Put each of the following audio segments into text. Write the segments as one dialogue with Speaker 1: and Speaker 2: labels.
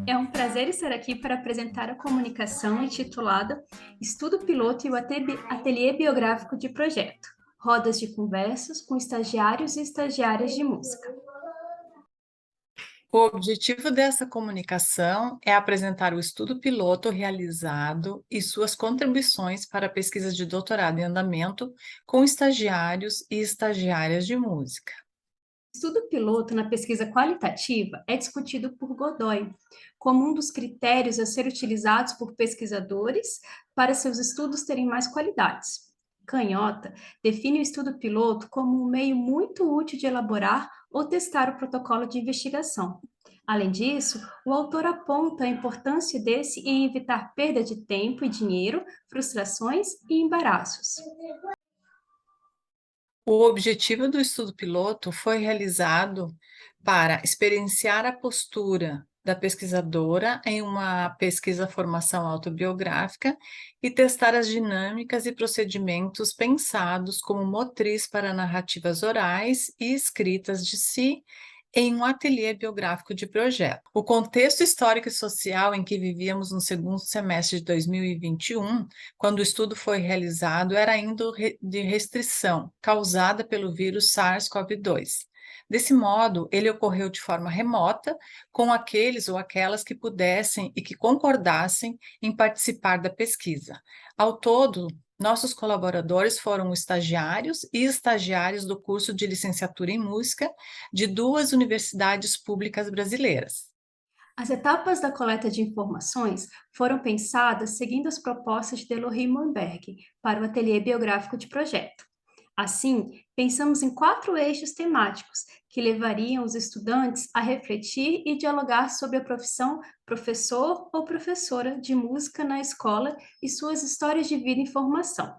Speaker 1: É um prazer estar aqui para apresentar a comunicação intitulada Estudo Piloto e o Ateliê Biográfico de Projeto, rodas de conversas com estagiários e estagiárias de música.
Speaker 2: O objetivo dessa comunicação é apresentar o estudo piloto realizado e suas contribuições para a pesquisa de doutorado em andamento com estagiários e estagiárias de música.
Speaker 1: Estudo piloto na pesquisa qualitativa é discutido por Godoy como um dos critérios a ser utilizados por pesquisadores para seus estudos terem mais qualidades. Canhota define o estudo piloto como um meio muito útil de elaborar ou testar o protocolo de investigação. Além disso, o autor aponta a importância desse em evitar perda de tempo e dinheiro, frustrações e embaraços.
Speaker 2: O objetivo do estudo piloto foi realizado para experienciar a postura da pesquisadora em uma pesquisa-formação autobiográfica e testar as dinâmicas e procedimentos pensados como motriz para narrativas orais e escritas de si em um ateliê biográfico de projeto. O contexto histórico e social em que vivíamos no segundo semestre de 2021, quando o estudo foi realizado, era ainda de restrição, causada pelo vírus SARS-CoV-2. Desse modo, ele ocorreu de forma remota, com aqueles ou aquelas que pudessem e que concordassem em participar da pesquisa. Ao todo, nossos colaboradores foram estagiários e estagiárias do curso de licenciatura em música de duas universidades públicas brasileiras.
Speaker 1: As etapas da coleta de informações foram pensadas seguindo as propostas de Elohim Moenberg para o ateliê biográfico de projeto. Assim, pensamos em 4 eixos temáticos que levariam os estudantes a refletir e dialogar sobre a profissão professor ou professora de música na escola e suas histórias de vida em formação.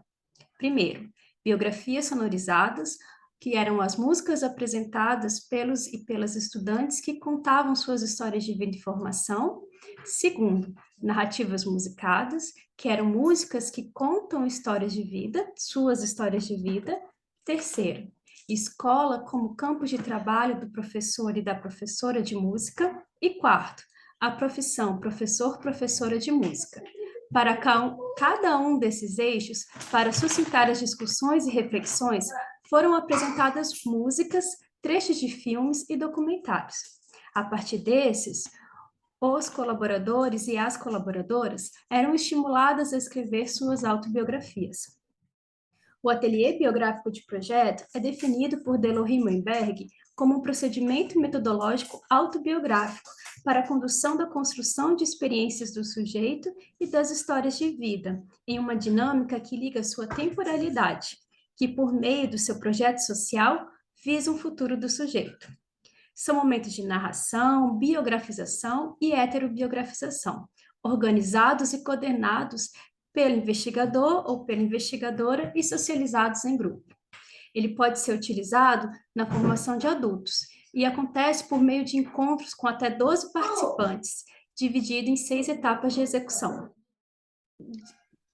Speaker 1: Primeiro, biografias sonorizadas, que eram as músicas apresentadas pelos e pelas estudantes que contavam suas histórias de vida e formação. Segundo, narrativas musicadas, que eram músicas que contam histórias de vida, suas histórias de vida. Terceiro, escola como campo de trabalho do professor e da professora de música. E quarto, a profissão professor-professora de música. Para cada um desses eixos, para suscitar as discussões e reflexões, foram apresentadas músicas, trechos de filmes e documentários. A partir desses, os colaboradores e as colaboradoras eram estimuladas a escrever suas autobiografias. O ateliê biográfico de projeto é definido por Delohim Moenberg como um procedimento metodológico autobiográfico para a condução da construção de experiências do sujeito e das histórias de vida, em uma dinâmica que liga sua temporalidade, que, por meio do seu projeto social, visa um futuro do sujeito. São momentos de narração, biografização e heterobiografização, organizados e coordenados pelo investigador ou pela investigadora e socializados em grupo. Ele pode ser utilizado na formação de adultos e acontece por meio de encontros com até 12 participantes, dividido em 6 etapas de execução.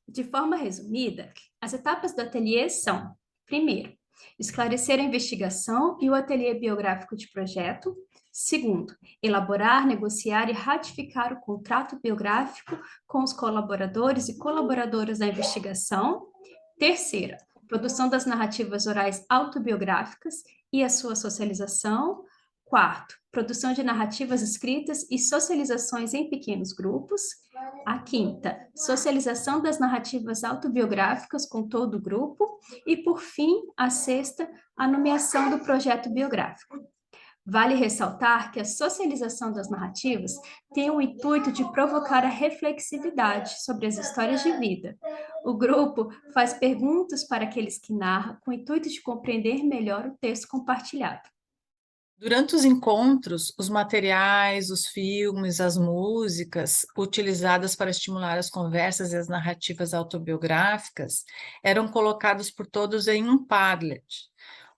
Speaker 1: De forma resumida, as etapas do ateliê são: primeiro, esclarecer a investigação e o ateliê biográfico de projeto. Segundo, elaborar, negociar e ratificar o contrato biográfico com os colaboradores e colaboradoras da investigação. Terceira, produção das narrativas orais autobiográficas e a sua socialização. Quarto, produção de narrativas escritas e socializações em pequenos grupos. A quinta, socialização das narrativas autobiográficas com todo o grupo. E, por fim, a sexta, a nomeação do projeto biográfico. Vale ressaltar que a socialização das narrativas tem o intuito de provocar a reflexividade sobre as histórias de vida. O grupo faz perguntas para aqueles que narram, com o intuito de compreender melhor o texto compartilhado.
Speaker 2: Durante os encontros, os materiais, os filmes, as músicas utilizadas para estimular as conversas e as narrativas autobiográficas eram colocados por todos em um Padlet,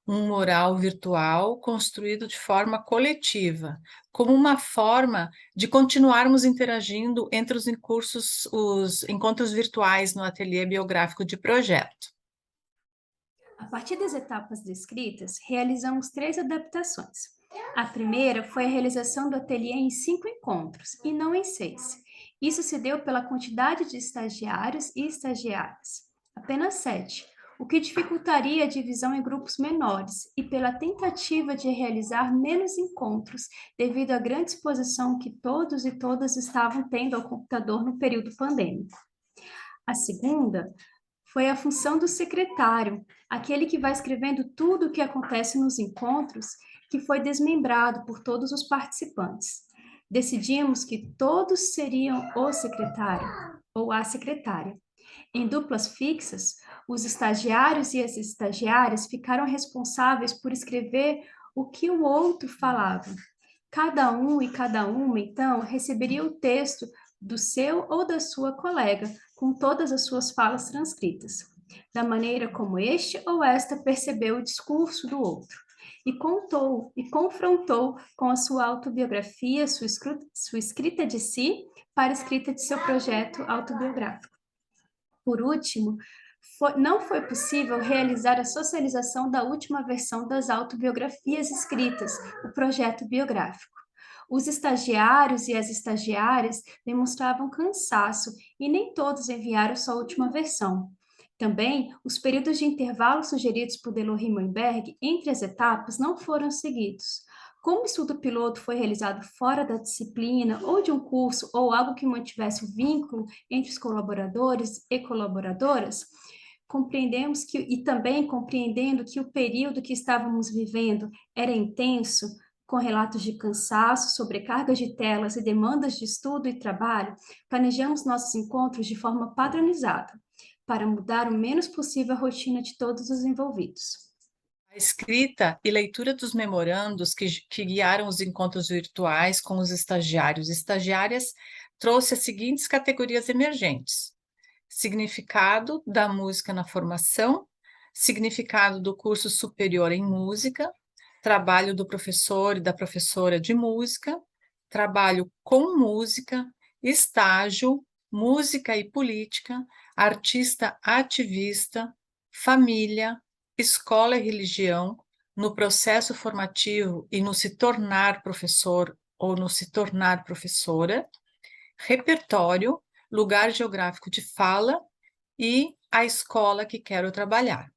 Speaker 2: um mural virtual construído de forma coletiva, como uma forma de continuarmos interagindo entre os encontros virtuais no ateliê biográfico de projeto.
Speaker 1: A partir das etapas descritas, realizamos 3 adaptações. A primeira foi a realização do ateliê em 5 encontros, e não em 6. Isso se deu pela quantidade de estagiários e estagiárias, apenas 7, o que dificultaria a divisão em grupos menores, e pela tentativa de realizar menos encontros, devido à grande exposição que todos e todas estavam tendo ao computador no período pandêmico. A segunda foi a função do secretário, aquele que vai escrevendo tudo o que acontece nos encontros, que foi desmembrado por todos os participantes. Decidimos que todos seriam o secretário ou a secretária. Em duplas fixas, os estagiários e as estagiárias ficaram responsáveis por escrever o que o outro falava. Cada um e cada uma, então, receberia o texto do seu ou da sua colega, com todas as suas falas transcritas, da maneira como este ou esta percebeu o discurso do outro, e contou e confrontou com a sua autobiografia, sua escrita de si, para a escrita de seu projeto autobiográfico. Por último, não foi possível realizar a socialização da última versão das autobiografias escritas, o projeto biográfico. Os estagiários e as estagiárias demonstravam cansaço e nem todos enviaram sua última versão. Também, os períodos de intervalo sugeridos por Delors Rimmenberg entre as etapas não foram seguidos. Como o estudo piloto foi realizado fora da disciplina ou de um curso ou algo que mantivesse o vínculo entre os colaboradores e colaboradoras, compreendemos que, e também compreendendo que o período que estávamos vivendo era intenso, com relatos de cansaço, sobrecarga de telas e demandas de estudo e trabalho, planejamos nossos encontros de forma padronizada, para mudar o menos possível a rotina de todos os envolvidos.
Speaker 2: A escrita e leitura dos memorandos que guiaram os encontros virtuais com os estagiários e estagiárias trouxe as seguintes categorias emergentes: significado da música na formação, significado do curso superior em música, trabalho do professor e da professora de música, trabalho com música, estágio, música e política, artista ativista, família, escola e religião, no processo formativo e no se tornar professor ou no se tornar professora, repertório, lugar geográfico de fala e a escola que quero trabalhar.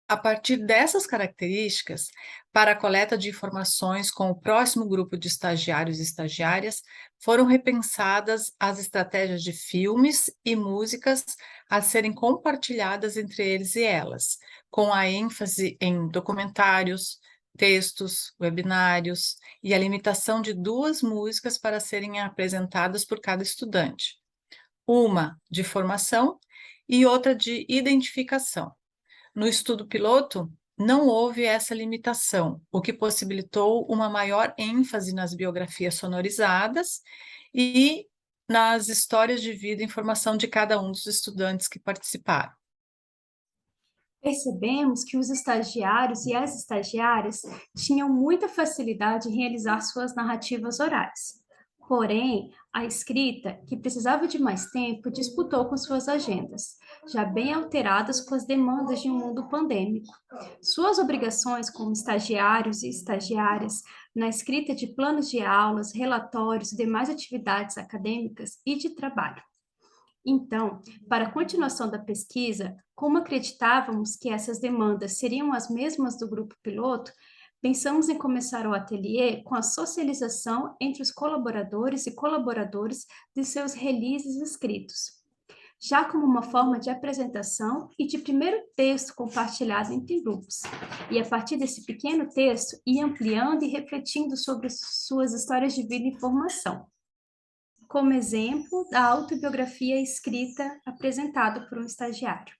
Speaker 2: A partir dessas características, para a coleta de informações com o próximo grupo de estagiários e estagiárias, foram repensadas as estratégias de filmes e músicas a serem compartilhadas entre eles e elas, com a ênfase em documentários, textos, webinários e a limitação de 2 músicas para serem apresentadas por cada estudante, uma de formação e outra de identificação. No estudo piloto, não houve essa limitação, o que possibilitou uma maior ênfase nas biografias sonorizadas e nas histórias de vida e formação de cada um dos estudantes que participaram.
Speaker 1: Percebemos que os estagiários e as estagiárias tinham muita facilidade em realizar suas narrativas orais. Porém, a escrita, que precisava de mais tempo, disputou com suas agendas, já bem alteradas com as demandas de um mundo pandêmico. Suas obrigações como estagiários e estagiárias na escrita de planos de aulas, relatórios e demais atividades acadêmicas e de trabalho. Então, para a continuação da pesquisa, como acreditávamos que essas demandas seriam as mesmas do grupo piloto, pensamos em começar o ateliê com a socialização entre os colaboradores e colaboradores de seus releases escritos, já como uma forma de apresentação e de primeiro texto compartilhado entre grupos. E a partir desse pequeno texto, ir ampliando e refletindo sobre suas histórias de vida e formação, como exemplo da autobiografia escrita apresentada por um estagiário.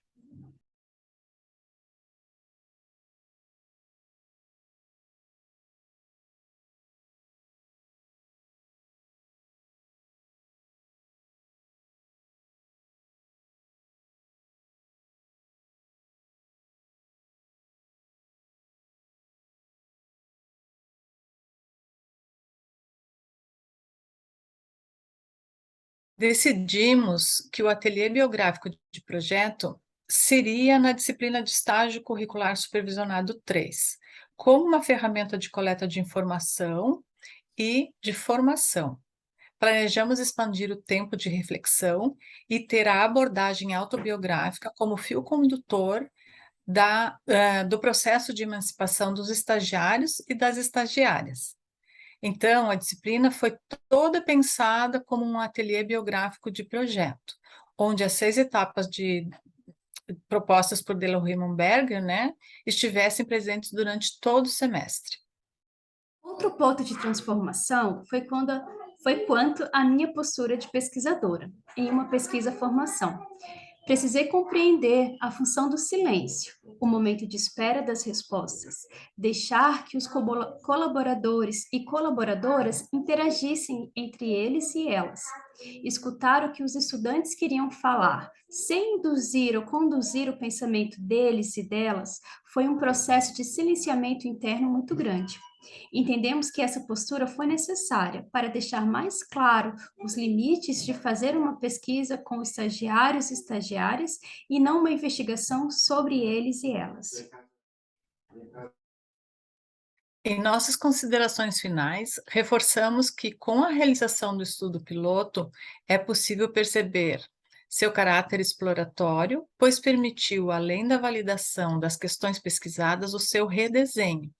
Speaker 2: Decidimos que o ateliê biográfico de projeto seria na disciplina de estágio curricular supervisionado 3, como uma ferramenta de coleta de informação e de formação. Planejamos expandir o tempo de reflexão e ter a abordagem autobiográfica como fio condutor do processo de emancipação dos estagiários e das estagiárias. Então, a disciplina foi toda pensada como um ateliê biográfico de projeto, onde as 6 etapas propostas por Delohry Mumberger, né, estivessem presentes durante todo o semestre.
Speaker 1: Outro ponto de transformação foi quanto à minha postura de pesquisadora em uma pesquisa-formação. Precisei compreender a função do silêncio, o momento de espera das respostas, deixar que os colaboradores e colaboradoras interagissem entre eles e elas, escutar o que os estudantes queriam falar, sem induzir ou conduzir o pensamento deles e delas, foi um processo de silenciamento interno muito grande. Entendemos que essa postura foi necessária para deixar mais claro os limites de fazer uma pesquisa com estagiários e estagiárias e não uma investigação sobre eles e elas.
Speaker 2: Em nossas considerações finais, reforçamos que, com a realização do estudo piloto, é possível perceber seu caráter exploratório, pois permitiu, além da validação das questões pesquisadas, o seu redesenho,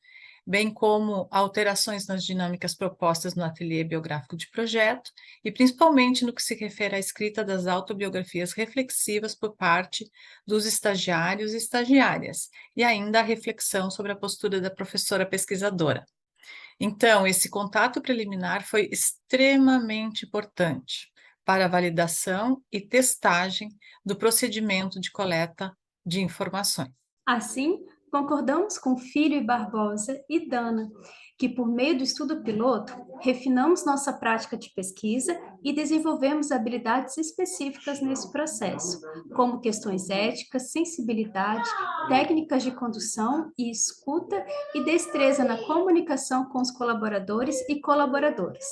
Speaker 2: bem como alterações nas dinâmicas propostas no ateliê biográfico de projeto e principalmente no que se refere à escrita das autobiografias reflexivas por parte dos estagiários e estagiárias, e ainda a reflexão sobre a postura da professora pesquisadora. Então, esse contato preliminar foi extremamente importante para a validação e testagem do procedimento de coleta de informações.
Speaker 1: Assim, concordamos com Filho e Barbosa e Dana, que por meio do estudo piloto, refinamos nossa prática de pesquisa e desenvolvemos habilidades específicas nesse processo, como questões éticas, sensibilidade, técnicas de condução e escuta e destreza na comunicação com os colaboradores e colaboradoras.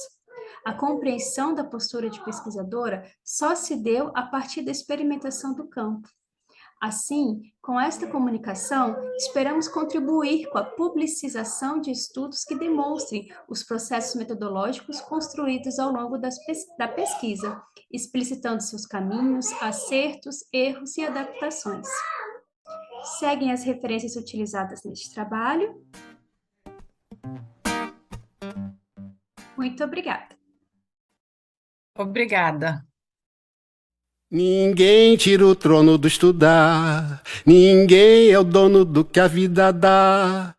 Speaker 1: A compreensão da postura de pesquisadora só se deu a partir da experimentação do campo. Assim, com esta comunicação, esperamos contribuir com a publicização de estudos que demonstrem os processos metodológicos construídos ao longo da pesquisa, explicitando seus caminhos, acertos, erros e adaptações. Seguem as referências utilizadas neste trabalho. Muito obrigada.
Speaker 2: Obrigada.
Speaker 3: Ninguém tira o trono do estudar, ninguém é o dono do que a vida dá.